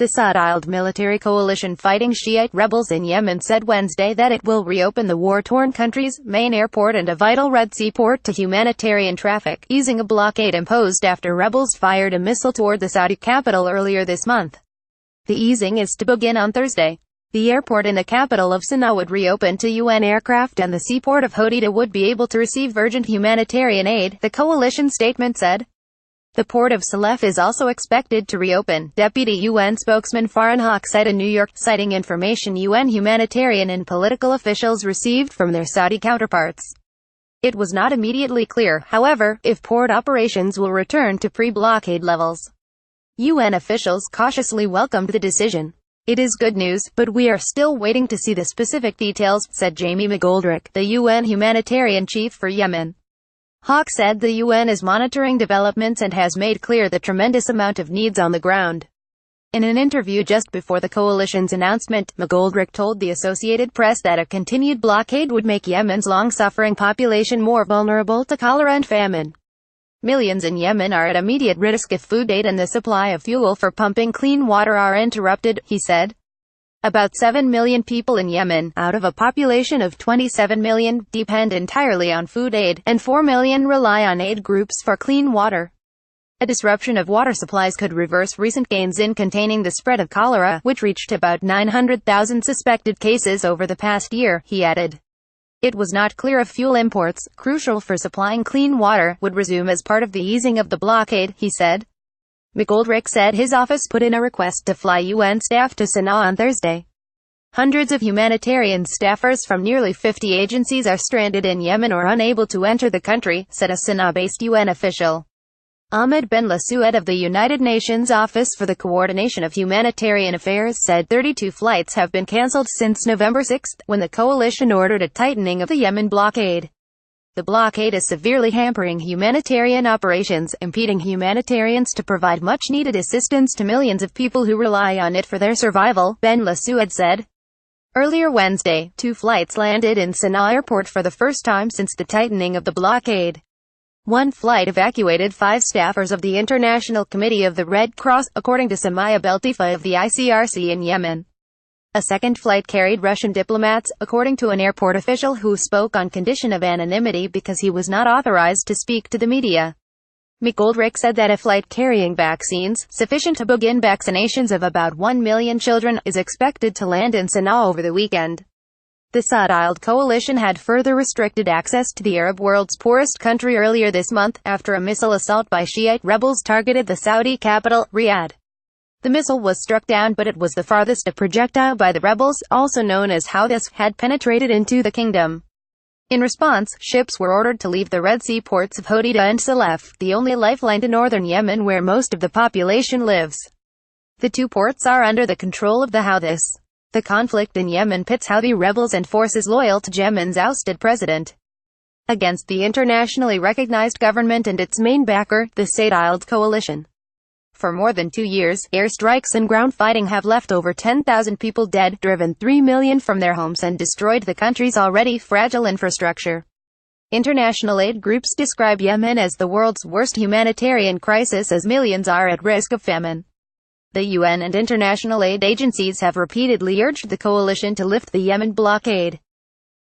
The Saudiled military coalition fighting Shiite rebels in Yemen said Wednesday that it will reopen the war-torn country's main airport and a vital Red Sea port to humanitarian traffic, easing a blockade imposed after rebels fired a missile toward the Saudi capital earlier this month. The easing is to begin on Thursday. The airport in the capital of Sanaa would reopen to UN aircraft and the seaport of Hodeida would be able to receive urgent humanitarian aid, the coalition statement said. The port of Salef is also expected to reopen, Deputy UN spokesman Farhan Haq said in New York, citing information UN humanitarian and political officials received from their Saudi counterparts. It was not immediately clear, however, if port operations will return to pre-blockade levels. UN officials cautiously welcomed the decision. "It is good news, but we are still waiting to see the specific details," said Jamie McGoldrick, the UN humanitarian chief for Yemen. Hawk said the UN is monitoring developments and has made clear the tremendous amount of needs on the ground. In an interview just before the coalition's announcement, McGoldrick told the Associated Press that a continued blockade would make Yemen's long-suffering population more vulnerable to cholera and famine. Millions in Yemen are at immediate risk if food aid and the supply of fuel for pumping clean water are interrupted, he said. About 7 million people in Yemen, out of a population of 27 million, depend entirely on food aid, and 4 million rely on aid groups for clean water. A disruption of water supplies could reverse recent gains in containing the spread of cholera, which reached about 900,000 suspected cases over the past year, he added. It was not clear if fuel imports, crucial for supplying clean water, would resume as part of the easing of the blockade, he said. McGoldrick said his office put in a request to fly UN staff to Sanaa on Thursday. Hundreds of humanitarian staffers from nearly 50 agencies are stranded in Yemen or unable to enter the country, said a Sanaa-based UN official. Ahmed Ben Lasoued of the United Nations Office for the Coordination of Humanitarian Affairs said 32 flights have been cancelled since November 6, when the coalition ordered a tightening of the Yemen blockade. The blockade is severely hampering humanitarian operations, impeding humanitarians to provide much-needed assistance to millions of people who rely on it for their survival, Ben Lasoued said. Earlier Wednesday, 2 flights landed in Sanaa airport for the first time since the tightening of the blockade. One flight evacuated 5 staffers of the International Committee of the Red Cross, according to Samaya Beltifa of the ICRC in Yemen. A second flight carried Russian diplomats, according to an airport official who spoke on condition of anonymity because he was not authorized to speak to the media. McGoldrick said that a flight carrying vaccines, sufficient to begin vaccinations of about 1 million children, is expected to land in Sanaa over the weekend. The Saudiled coalition had further restricted access to the Arab world's poorest country earlier this month, after a missile assault by Shiite rebels targeted the Saudi capital, Riyadh. The missile was struck down, but it was the farthest a projectile by the rebels, also known as Houthis, had penetrated into the kingdom. In response, ships were ordered to leave the Red Sea ports of Hodeida and Salef, the only lifeline to northern Yemen where most of the population lives. The 2 ports are under the control of the Houthis. The conflict in Yemen pits Houthi rebels and forces loyal to Yemen's ousted president against the internationally recognized government and its main backer, the Saudiled coalition. For more than 2 years, airstrikes and ground fighting have left over 10,000 people dead, driven 3 million from their homes and destroyed the country's already fragile infrastructure. International aid groups describe Yemen as the world's worst humanitarian crisis as millions are at risk of famine. The UN and international aid agencies have repeatedly urged the coalition to lift the Yemen blockade.